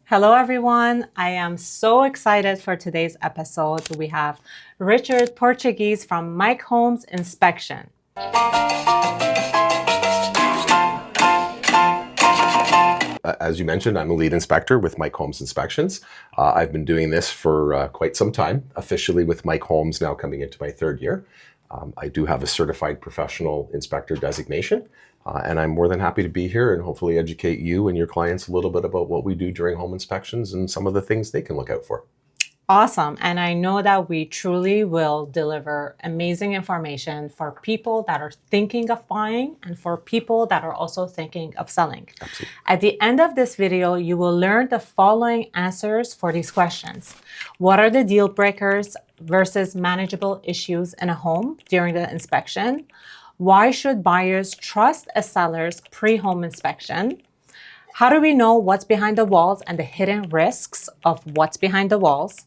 Hello, everyone. I am so excited for today's episode. We have Richard Portugees from Mike Holmes Inspection. As you mentioned, I'm a lead inspector with Mike Holmes Inspections. I've been doing this for quite some time, officially with Mike Holmes now coming into my third year. I do have a certified professional inspector designation, and I'm more than happy to be here and hopefully educate you and your clients a little bit about what we do during home inspections and some of the things they can look out for. Awesome. And I know that we truly will deliver amazing information for people that are thinking of buying and for people that are also thinking of selling. Absolutely. At the end of this video, you will learn the following answers for these questions. What are the deal breakers versus manageable issues in a home during the inspection? Why should buyers trust a seller's pre-home inspection? How do we know what's behind the walls and the hidden risks of what's behind the walls?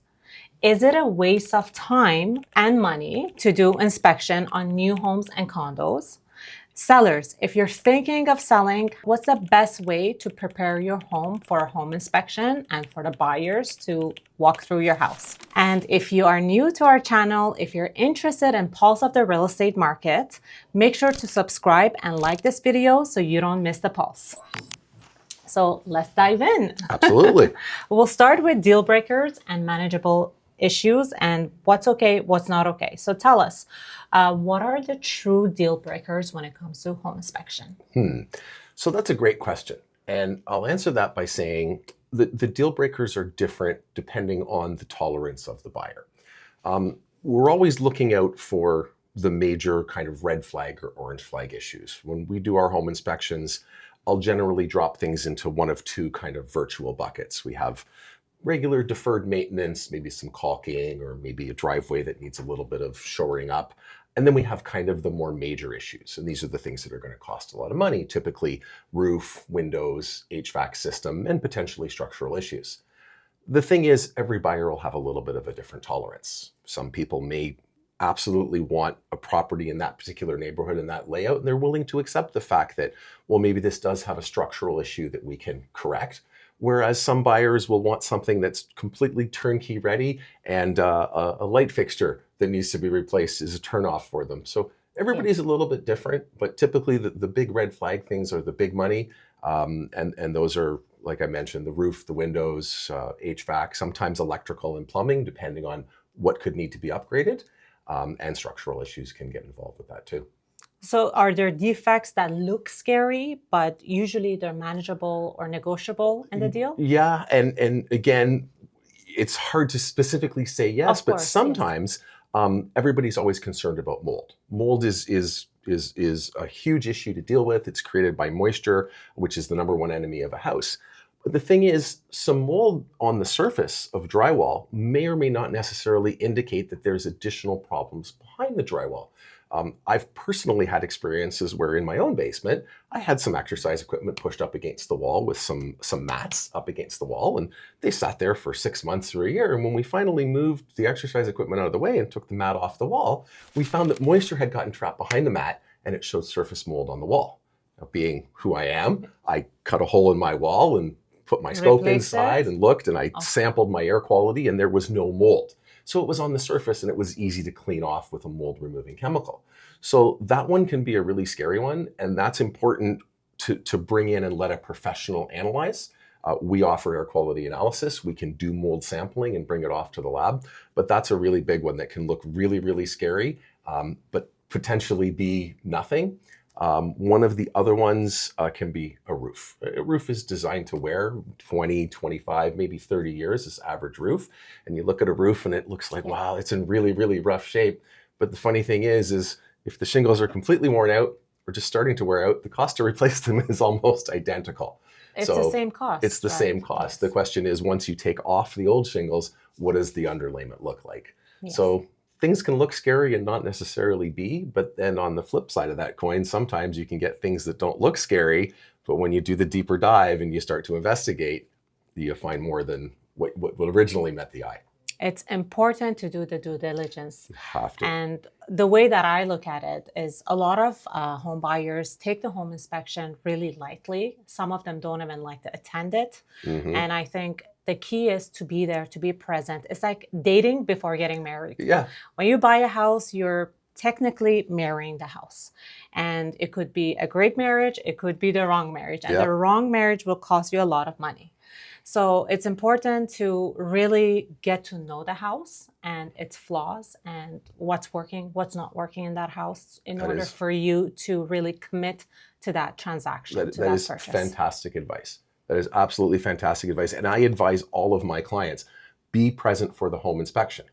Is it a waste of time and money to do inspection on new homes and condos? Sellers, if you're thinking of selling, what's the best way to prepare your home for a home inspection and for the buyers to walk through your house? And if you are new to our channel, if you're interested in pulse of the real estate market, make sure to subscribe and like this video so you don't miss the pulse. So let's dive in. Absolutely. We'll start with deal breakers and manageable issues and what's okay, what's not okay. So tell us, what are the true deal breakers when it comes to home inspection? So that's a great question. And I'll answer that by saying that the deal breakers are different depending on the tolerance of the buyer. We're always looking out for the major kind of red flag or orange flag issues. When we do our home inspections, I'll generally drop things into one of two kind of virtual buckets. We have regular deferred maintenance, maybe some caulking or maybe a driveway that needs a little bit of shoring up. And then we have kind of the more major issues. And these are the things that are going to cost a lot of money, typically roof, windows, HVAC system, and potentially structural issues. The thing is, every buyer will have a little bit of a different tolerance. Some people may absolutely want a property in that particular neighborhood and that layout, and they're willing to accept the fact that, well, maybe this does have a structural issue that we can correct. Whereas some buyers will want something that's completely turnkey ready and a light fixture that needs to be replaced is a turnoff for them. So everybody's a little bit different, but typically the big red flag things are the big money. And those are, like I mentioned, the roof, the windows, HVAC, sometimes electrical and plumbing, depending on what could need to be upgraded. And structural issues can get involved with that too. So are there defects that look scary, but usually they're manageable or negotiable in the deal? Yeah, and again, it's hard to specifically say yes, but sometimes everybody's always concerned about mold. Mold is a huge issue to deal with. It's created by moisture, which is the number one enemy of a house. But the thing is, some mold on the surface of drywall may or may not necessarily indicate that there's additional problems behind the drywall. I've personally had experiences where in my own basement, I had some exercise equipment pushed up against the wall with some mats up against the wall, and they sat there for 6 months or a year. And when we finally moved the exercise equipment out of the way and took the mat off the wall, we found that moisture had gotten trapped behind the mat and it showed surface mold on the wall. Now, being who I am, I cut a hole in my wall and put my scope inside and looked, and I sampled my air quality, and there was no mold. So it was on the surface and it was easy to clean off with a mold removing chemical. So that one can be a really scary one, and that's important to bring in and let a professional analyze. We offer air quality analysis. We can do mold sampling and bring it off to the lab, but that's a really big one that can look really, really scary, but potentially be nothing. One of the other ones can be a roof. A roof is designed to wear 20, 25, maybe 30 years, this average roof. And you look at a roof and it looks like, wow, it's in really, really rough shape. But the funny thing is if the shingles are completely worn out or just starting to wear out, the cost to replace them is almost identical. It's the same cost. It's the same cost. Yes. The question is, once you take off the old shingles, what does the underlayment look like? Yes. So things can look scary and not necessarily be, but then on the flip side of that coin, sometimes you can get things that don't look scary, but when you do the deeper dive and you start to investigate, you find more than what originally met the eye. It's important to do the due diligence. You have to. And the way that I look at it is a lot of home buyers take the home inspection really lightly. Some of them don't even like to attend it. And I think the key is to be there, to be present. It's like dating before getting married. Yeah. When you buy a house, you're technically marrying the house. And it could be a great marriage, it could be the wrong marriage. And the wrong marriage will cost you a lot of money. So it's important to really get to know the house and its flaws and what's working, what's not working in that house in order for you to really commit to that transaction, that is purchase. Fantastic advice. That is absolutely fantastic advice. And I advise all of my clients, be present for the home inspection.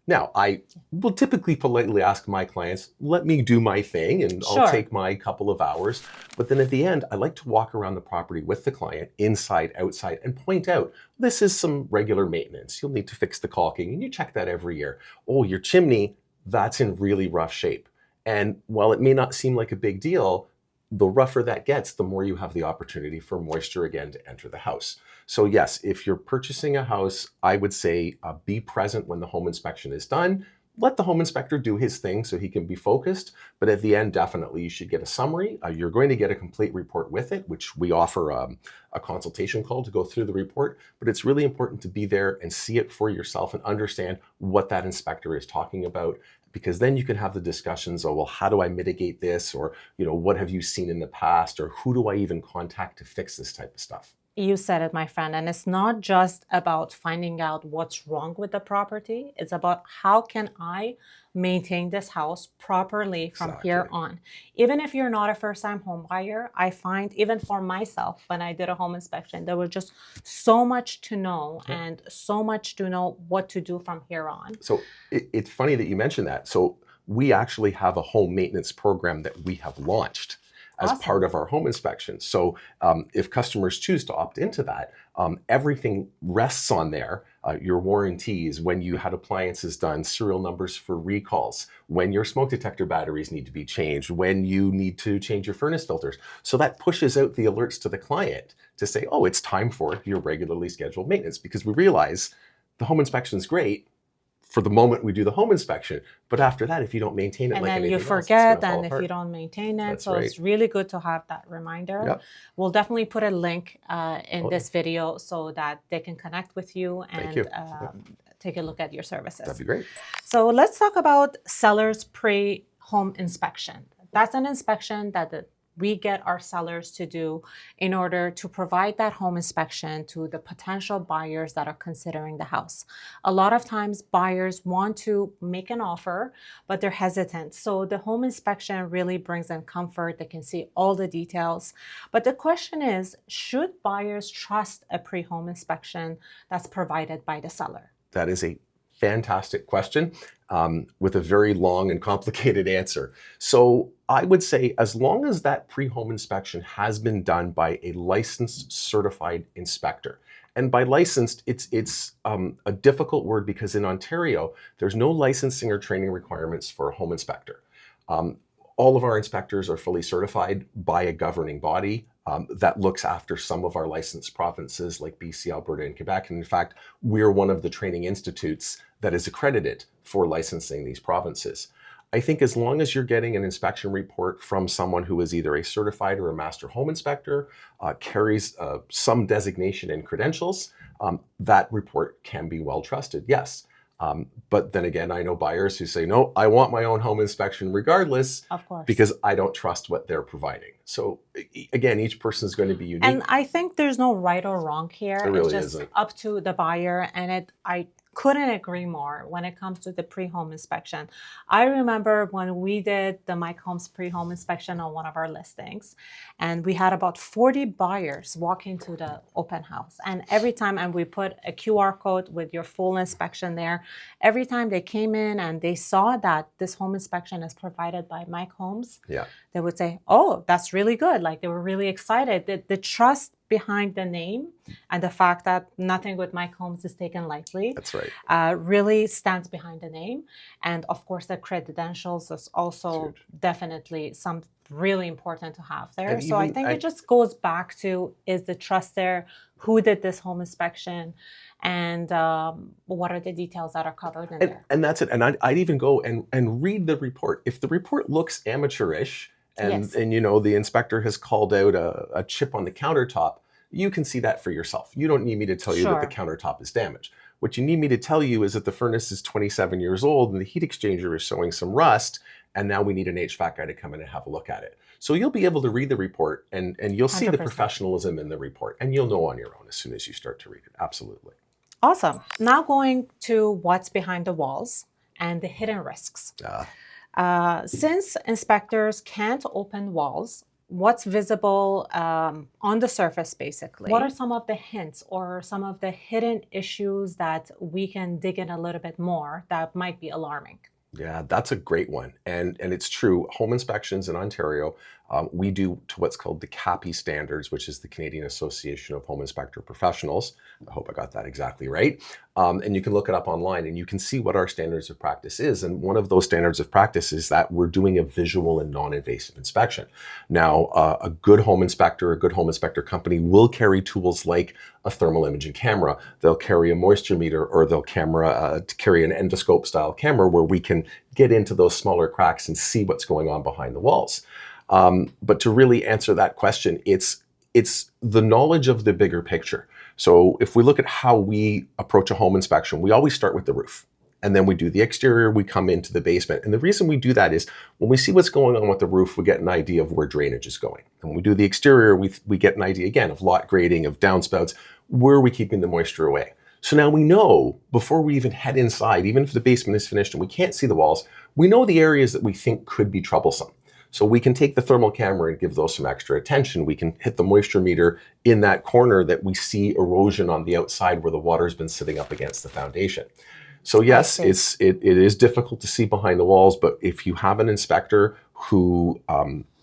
Now, I will typically politely ask my clients, let me do my thing and I'll take my couple of hours. But then at the end, I like to walk around the property with the client, inside, outside, and point out, this is some regular maintenance. You'll need to fix the caulking and you check that every year. Oh, your chimney, that's in really rough shape. And while it may not seem like a big deal, the rougher that gets, the more you have the opportunity for moisture again to enter the house. So yes, if you're purchasing a house, I would say be present when the home inspection is done. Let the home inspector do his thing so he can be focused. But at the end, definitely you should get a summary. You're going to get a complete report with it, which we offer a consultation call to go through the report. But it's really important to be there and see it for yourself and understand what that inspector is talking about. Because then you can have the discussions, oh, well, how do I mitigate this? Or, what have you seen in the past? Or who do I even contact to fix this type of stuff? You said it, my friend. And it's not just about finding out what's wrong with the property. It's about how can I maintain this house properly from here on. Even if you're not a first-time home buyer, I find even for myself, when I did a home inspection, there was just so much to know and so much to know what to do from here on. So it's funny that you mentioned that. So we actually have a home maintenance program that we have launched as part of our home inspection. So if customers choose to opt into that, everything rests on there. Your warranties, when you had appliances done, serial numbers for recalls, when your smoke detector batteries need to be changed, when you need to change your furnace filters. So that pushes out the alerts to the client to say, oh, it's time for your regularly scheduled maintenance, because we realize the home inspection is great for the moment we do the home inspection, but after that, if you don't maintain it, and like then anything you forget, else, it's gonna and fall if apart. you don't maintain it, That's so it's really good to have that reminder. We'll definitely put a link in this video so that they can connect with you and take a look at your services. That'd be great. So let's talk about seller's pre-home inspection. That's an inspection that we get our sellers to do in order to provide that home inspection to the potential buyers that are considering the house. A lot of times buyers want to make an offer, but they're hesitant. So the home inspection really brings in comfort. They can see all the details. But the question is, should buyers trust a pre-home inspection that's provided by the seller? That is a fantastic question with a very long and complicated answer. So I would say as long as that pre-home inspection has been done by a licensed certified inspector. And by licensed, it's a difficult word because in Ontario, there's no licensing or training requirements for a home inspector. All of our inspectors are fully certified by a governing body that looks after some of our licensed provinces like BC, Alberta, and Quebec. And in fact, we're one of the training institutes that is accredited for licensing these provinces. I think as long as you're getting an inspection report from someone who is either a certified or a master home inspector, carries some designation and credentials, that report can be well trusted, yes. But then again, I know buyers who say, no, I want my own home inspection regardless, of course, because I don't trust what they're providing. So again, each person is going to be unique. And I think there's no right or wrong here. It really it's just isn't. Up to the buyer. And I couldn't agree more when it comes to the pre-home inspection. I remember when we did the Mike Holmes pre-home inspection on one of our listings, and we had about 40 buyers walk into the open house. And every time, and we put a QR code with your full inspection there, every time they came in and they saw that this home inspection is provided by Mike Holmes, they would say, oh, that's really good. Like they were really excited. The trust behind the name and the fact that nothing with Mike Holmes is taken lightly. That's right. Really stands behind the name. And of course, the credentials is also definitely really important to have there. And So I think it just goes back to, is the trust there? Who did this home inspection? And what are the details that are covered in there? And that's it. And I'd even go and read the report. If the report looks amateurish and the inspector has called out a chip on the countertop, you can see that for yourself. You don't need me to tell you that the countertop is damaged. What you need me to tell you is that the furnace is 27 years old and the heat exchanger is showing some rust, and now we need an HVAC guy to come in and have a look at it. So you'll be able to read the report and you'll see 100%. the professionalism in the report, and you'll know on your own as soon as you start to read it. Absolutely. Awesome. Now going to what's behind the walls and the hidden risks. Since inspectors can't open walls, what's visible on the surface, basically? What are some of the hints or some of the hidden issues that we can dig in a little bit more that might be alarming? Yeah, that's a great one. And it's true. Home inspections in Ontario, we do to what's called the CAPI standards, which is the Canadian Association of Home Inspector Professionals. I hope I got that exactly right. And you can look it up online and you can see what our standards of practice is. And one of those standards of practice is that we're doing a visual and non-invasive inspection. Now, a good home inspector, a good home inspector company will carry tools like a thermal imaging camera. They'll carry a moisture meter, or they'll carry an endoscope style camera where we can get into those smaller cracks and see what's going on behind the walls. But to really answer that question, it's the knowledge of the bigger picture. So if we look at how we approach a home inspection, we always start with the roof. And then we do the exterior, we come into the basement. And the reason we do that is when we see what's going on with the roof, we get an idea of where drainage is going. And when we do the exterior, we get an idea again of lot grading, of downspouts, where are we keeping the moisture away? So now we know, before we even head inside, even if the basement is finished and we can't see the walls, we know the areas that we think could be troublesome. So we can take the thermal camera and give those some extra attention. We can hit the moisture meter in that corner that we see erosion on the outside where the water's been sitting up against the foundation. So yes, it is difficult to see behind the walls, but if you have an inspector who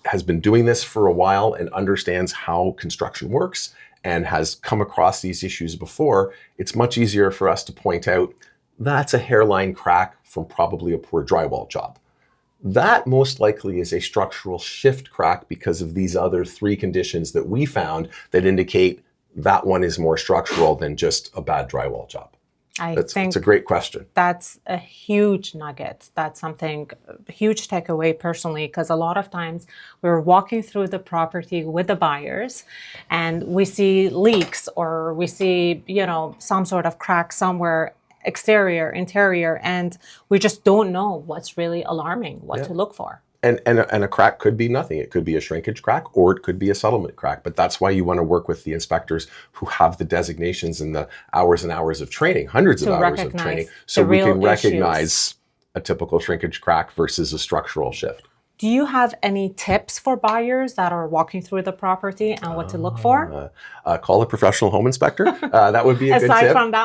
has been doing this for a while and understands how construction works and has come across these issues before, it's much easier for us to point out that's a hairline crack from probably a poor drywall job. That most likely is a structural shift crack because of these other three conditions that we found that indicate that one is more structural than just a bad drywall job. I think it's a great question. That's a huge nugget. That's something, a huge takeaway personally, because a lot of times we're walking through the property with the buyers and we see leaks or we see, some sort of crack somewhere, exterior, interior, and we just don't know what's really alarming, what to look for. And a crack could be nothing. It could be a shrinkage crack or it could be a settlement crack. But that's why you want to work with the inspectors who have the designations and the hours and hours of training, hundreds of hours of training, so we can recognize a typical shrinkage crack versus a structural shift. Do you have any tips for buyers that are walking through the property and what to look for? Call a professional home inspector. That would be a good tip.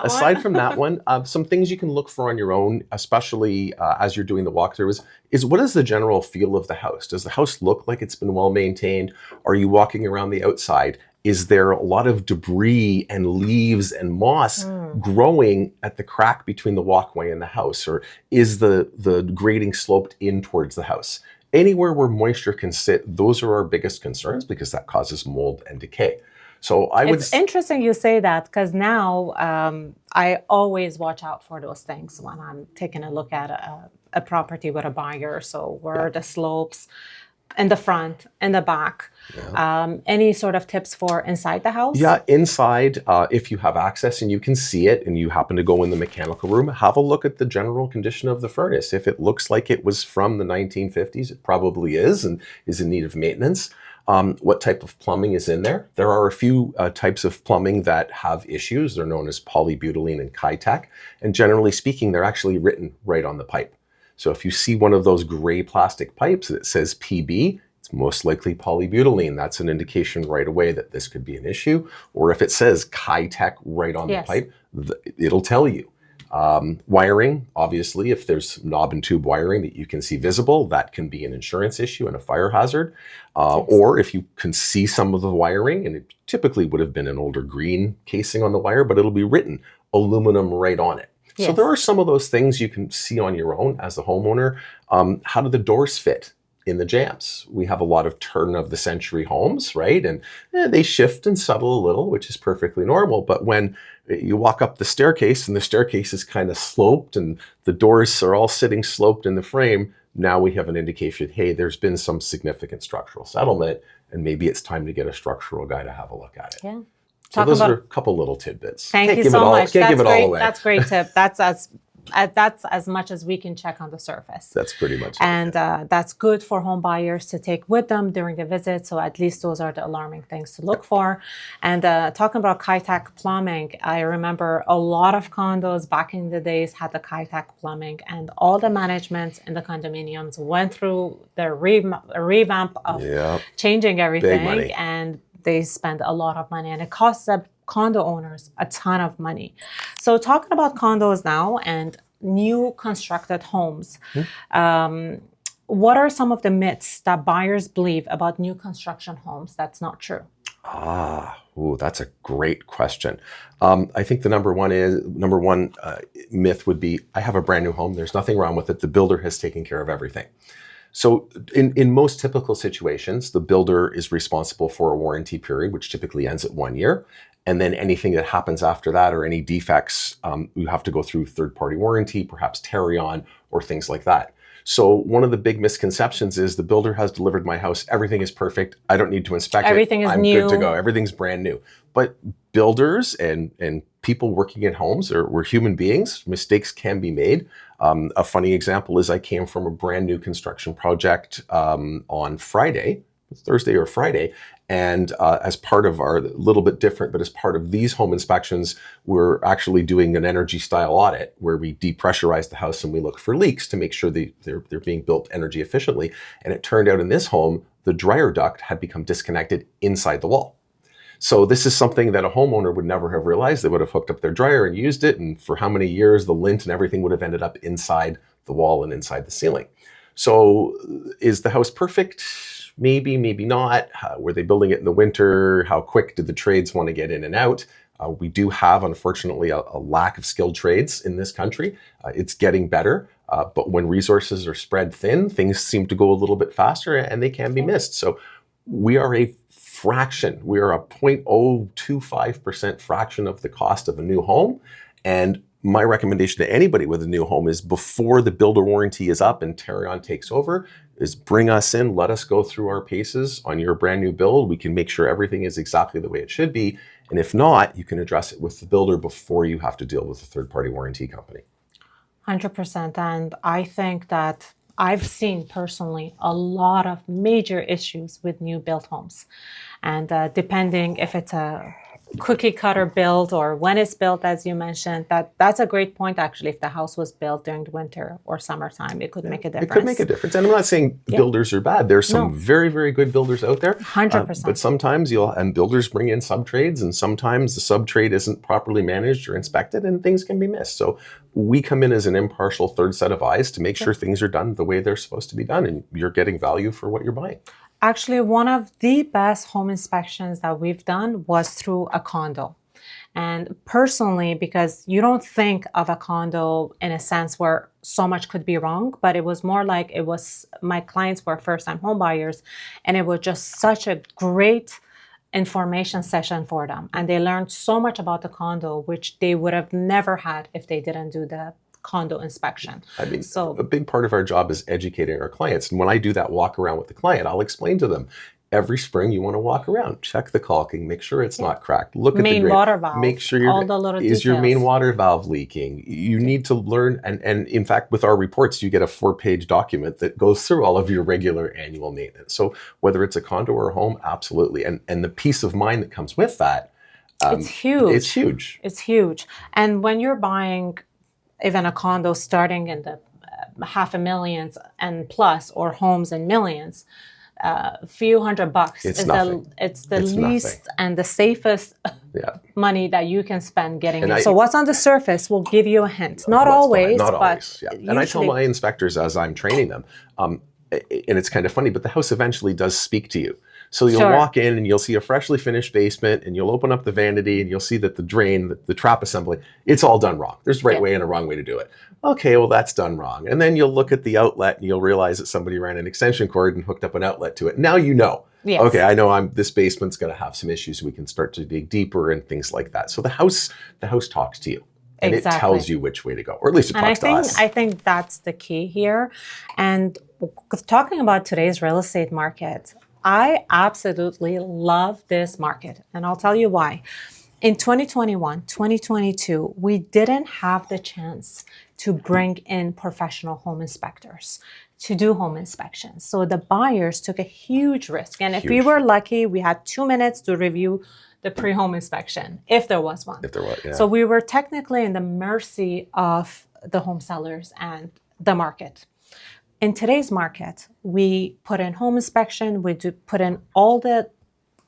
Aside from that one, some things you can look for on your own, especially as you're doing the walkthrough, is what is the general feel of the house? Does the house look like it's been well maintained? Are you walking around the outside? Is there a lot of debris and leaves and moss growing at the crack between the walkway and the house? Or is the grading sloped in towards the house? Anywhere where moisture can sit, those are our biggest concerns because that causes mold and decay. So it's interesting you say that, because now I always watch out for those things when I'm taking a look at a property with a buyer. So where are the slopes in the front, in the back? Any sort of tips for inside the house? Yeah, inside, if you have access and you can see it and you happen to go in the mechanical room, have a look at the general condition of the furnace. If it looks like it was from the 1950s, it probably is and is in need of maintenance. What type of plumbing is in there? There are a few types of plumbing that have issues. They're known as polybutylene and Kitec. And generally speaking, they're actually written right on the pipe. So if you see one of those gray plastic pipes that says PB, it's most likely polybutylene. That's an indication right away that this could be an issue. Or if it says Kitec right on the pipe, it'll tell you. Wiring, obviously, if there's knob and tube wiring that you can see visible, that can be an insurance issue and a fire hazard. Or if you can see some of the wiring, and it typically would have been an older green casing on the wire, but it'll be written aluminum right on it. So there are some of those things you can see on your own as a homeowner. How do the doors fit? in the jams. We have a lot of turn of the century homes, right? And they shift and settle a little, which is perfectly normal. But when you walk up the staircase and the staircase is kind of sloped and the doors are all sitting sloped in the frame, now we have an indication, hey, there's been some significant structural settlement, and maybe it's time to get a structural guy to have a look at it. Yeah. So those are a couple little tidbits. Thank you so much. Can't give it all away. That's great tip. That's as much as we can check on the surface. That's pretty much it. And that's good for home buyers to take with them during the visit. So at least those are the alarming things to look for. And talking about Kitec plumbing, I remember a lot of condos back in the days had the Kitec plumbing, and all the management in the condominiums went through the revamp of changing everything. Big money. And they spend a lot of money, and it costs the condo owners a ton of money. So talking about condos now and new constructed homes, what are some of the myths that buyers believe about new construction homes that's not true? That's a great question. I think the number one myth would be, I have a brand new home. There's nothing wrong with it. The builder has taken care of everything. So in most typical situations, the builder is responsible for a warranty period, which typically ends at 1 year. And then anything that happens after that or any defects, you have to go through third-party warranty, perhaps carry-on or things like that. So one of the big misconceptions is the builder has delivered my house. Everything is perfect. I don't need to inspect it. Everything is I'm new. good to go. Everything's brand new. But builders and people working in homes we're human beings. Mistakes can be made. A funny example is I came from a brand new construction project on Friday, Thursday or Friday, and as part of a little bit different, but as part of these home inspections, we're actually doing an energy style audit where we depressurize the house and we look for leaks to make sure they're being built energy efficiently. And it turned out in this home, the dryer duct had become disconnected inside the wall. So this is something that a homeowner would never have realized. They would have hooked up their dryer and used it, and for how many years the lint and everything would have ended up inside the wall and inside the ceiling. So is the house perfect? Maybe, maybe not. Were they building it in the winter? How quick did the trades want to get in and out? We do have, unfortunately, a lack of skilled trades in this country. It's getting better, but when resources are spread thin, things seem to go a little bit faster and they can be missed. So we are a 0.025% fraction of the cost of a new home. And my recommendation to anybody with a new home is, before the builder warranty is up and Terrion takes over, is bring us in, let us go through our paces on your brand new build. We can make sure everything is exactly the way it should be. And if not, you can address it with the builder before you have to deal with a third-party warranty company. 100%. And I think that I've seen personally a lot of major issues with new built homes. And depending if it's a cookie cutter build or when it's built, as you mentioned, that's a great point. Actually, if the house was built during the winter or summertime, it could make a difference. It could make a difference. And I'm not saying builders are bad. There's some very, very good builders out there. 100%. But sometimes builders bring in sub-trades, and sometimes the sub-trade isn't properly managed or inspected and things can be missed. So we come in as an impartial third set of eyes to make sure things are done the way they're supposed to be done, and you're getting value for what you're buying. Actually, one of the best home inspections that we've done was through a condo. And personally, because you don't think of a condo in a sense where so much could be wrong, but it was more like my clients were first-time home buyers, and it was just such a great information session for them. And they learned so much about the condo, which they would have never had if they didn't do the condo inspection. I mean, so a big part of our job is educating our clients. And when I do that walk around with the client, I'll explain to them, every spring you want to walk around, check the caulking, make sure it's not cracked, look at the main water valve, make sure all the little details. Your main water valve leaking. You need to learn, and in fact, with our reports, you get a 4-page document that goes through all of your regular annual maintenance. So whether it's a condo or a home, absolutely. And the peace of mind that comes with that, it's huge. It's huge. It's huge. And when you're buying even a condo starting in the $500,000 and plus, or homes in millions, a few $100 it's the least nothing. And the safest money that you can spend getting it. So what's on the surface will give you a hint. Not always, but and I tell my inspectors as I'm training them, and it's kind of funny, but the house eventually does speak to you. So you'll walk in and you'll see a freshly finished basement, and you'll open up the vanity and you'll see that the drain, the trap assembly, it's all done wrong. There's a right way and a wrong way to do it. Okay, well, that's done wrong. And then you'll look at the outlet and you'll realize that somebody ran an extension cord and hooked up an outlet to it. Now you know. Yes. Okay, I know this basement's going to have some issues. We can start to dig deeper and things like that. So the house talks to you. And it tells you which way to go, or at least it talks to us. I think that's the key here. And talking about today's real estate market, I absolutely love this market. And I'll tell you why. In 2021, 2022, we didn't have the chance to bring in professional home inspectors to do home inspections. So the buyers took a huge risk. And if we were lucky, we had 2 minutes to review the pre-home inspection, if there was one. If there was, yeah. So we were technically in the mercy of the home sellers and the market. In today's market, we put in home inspection, we do put in all the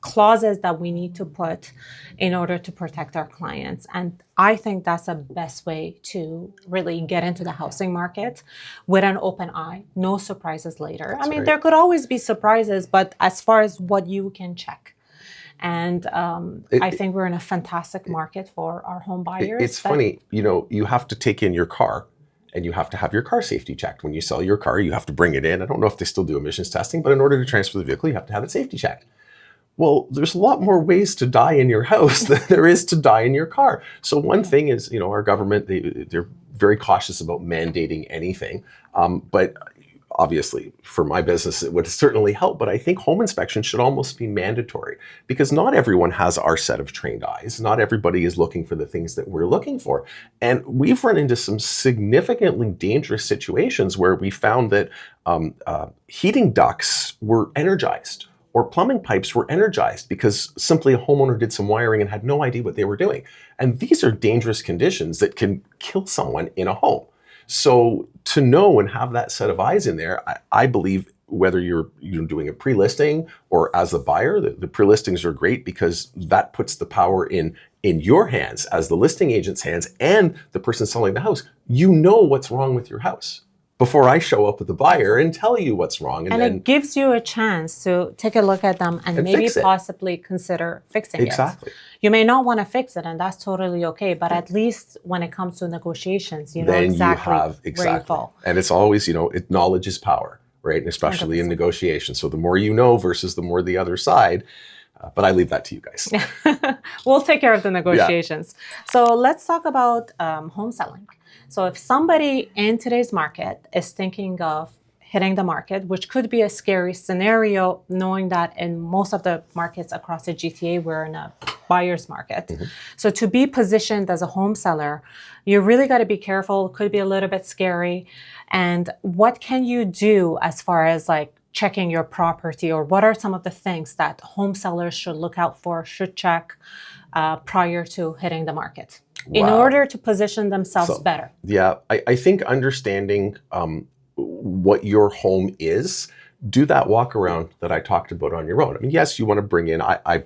clauses that we need to put in order to protect our clients. And I think that's the best way to really get into the housing market with an open eye, no surprises later. That's there could always be surprises, but as far as what you can check. And I think we're in a fantastic market for our home buyers. It's funny, you have to take in your car and you have to have your car safety checked. When you sell your car, you have to bring it in. I don't know if they still do emissions testing, but in order to transfer the vehicle, you have to have it safety checked. Well, there's a lot more ways to die in your house than there is to die in your car. So one thing is, our government, they're very cautious about mandating anything. But obviously, for my business, it would certainly help. But I think home inspection should almost be mandatory, because not everyone has our set of trained eyes. Not everybody is looking for the things that we're looking for. And we've run into some significantly dangerous situations where we found that heating ducts were energized, or plumbing pipes were energized because simply a homeowner did some wiring and had no idea what they were doing. And these are dangerous conditions that can kill someone in a home. So to know and have that set of eyes in there, I believe whether you're doing a pre-listing or as a buyer, the pre-listings are great because that puts the power in your hands as the listing agent's hands and the person selling the house. You know what's wrong with your house before I show up with the buyer and tell you what's wrong. And then, it gives you a chance to take a look at them and maybe possibly consider fixing it. Exactly. You may not want to fix it, and that's totally okay. But at least when it comes to negotiations, you know exactly where you fall. And it's always, knowledge is power, right? And especially 100%. In negotiation. So the more you know versus the more the other side. But I leave that to you guys. We'll take care of the negotiations. Yeah. So let's talk about home selling. So if somebody in today's market is thinking of hitting the market, which could be a scary scenario, knowing that in most of the markets across the GTA, we're in a buyer's market. Mm-hmm. So to be positioned as a home seller, you really got to be careful. It could be a little bit scary. And what can you do as far as checking your property, or what are some of the things that home sellers should look out for, should check prior to hitting the market in order to position themselves better? Yeah, I think understanding what your home is, do that walk around that I talked about on your own. I mean, yes, you want to bring in, I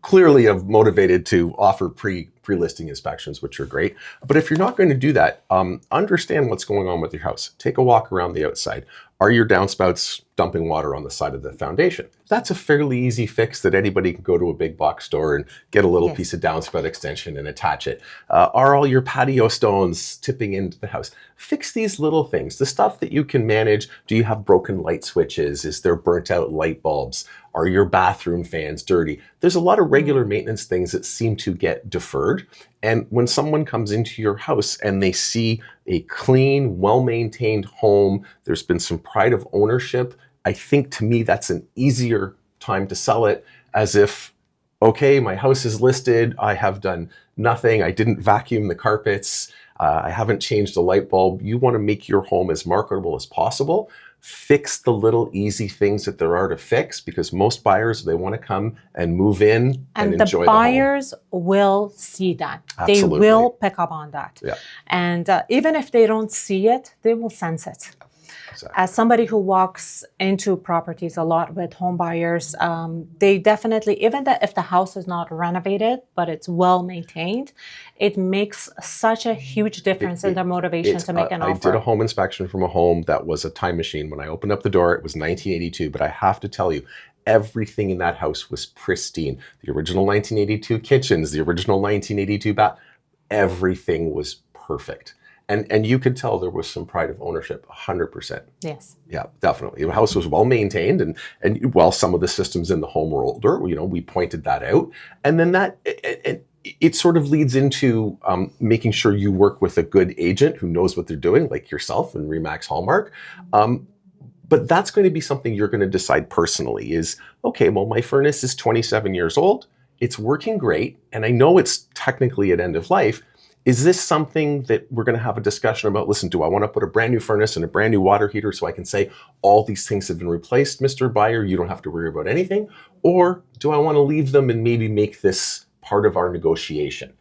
clearly am motivated to offer pre-listing inspections, which are great. But if you're not going to do that, understand what's going on with your house. Take a walk around the outside. Are your downspouts dumping water on the side of the foundation? That's a fairly easy fix that anybody can go to a big box store and get a little piece of downspout extension and attach it. Are all your patio stones tipping into the house? Fix these little things, the stuff that you can manage. Do you have broken light switches? Is there burnt out light bulbs? Are your bathroom fans dirty? There's a lot of regular maintenance things that seem to get deferred. And when someone comes into your house and they see a clean, well-maintained home, there's been some pride of ownership, I think to me that's an easier time to sell it, as if, okay, my house is listed, I have done nothing, I didn't vacuum the carpets, I haven't changed a light bulb. You want to make your home as marketable as possible. Fix the little easy things that there are to fix, because most buyers, they want to come and move in and enjoy the home. And the buyers will see that. Absolutely. They will pick up on that. Yeah. And even if they don't see it, they will sense it. Exactly. As somebody who walks into properties a lot with home buyers, they definitely, even if the house is not renovated, but it's well maintained, it makes such a huge difference in their motivation to make an offer. I did a home inspection from a home that was a time machine. When I opened up the door, it was 1982, but I have to tell you, everything in that house was pristine. The original 1982 kitchens, the original 1982 bath, everything was perfect. And you could tell there was some pride of ownership, 100%. Yes. Yeah, definitely. The house was well maintained, and while some of the systems in the home were older, we pointed that out. And then it sort of leads into making sure you work with a good agent who knows what they're doing, like yourself and Remax Hallmark. But that's going to be something you're going to decide personally is, okay, well, my furnace is 27 years old. It's working great. And I know it's technically at end of life. Is this something that we're going to have a discussion about? Listen, do I want to put a brand new furnace and a brand new water heater so I can say all these things have been replaced, Mr. Buyer, you don't have to worry about anything? Or do I want to leave them and maybe make this part of our negotiation?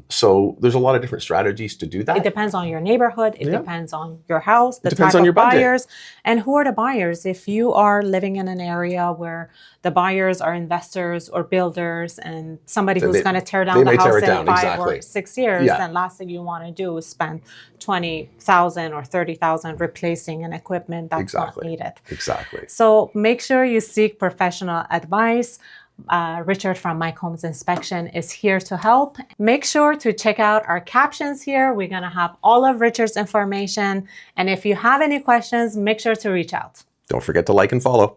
So there's a lot of different strategies to do that. It depends on your neighborhood. It depends on your house, the type on of your budget. buyers, and who are the buyers. If you are living in an area where the buyers are investors or builders and somebody who's going to tear down the house in 5 or 6 years, then last thing you want to do is spend $20,000 or $30,000 replacing an equipment that's not needed. Exactly. So make sure you seek professional advice. Richard from Mike Holmes Inspection is here to help. Make sure to check out our captions here. We're going to have all of Richard's information. And if you have any questions, make sure to reach out. Don't forget to like and follow.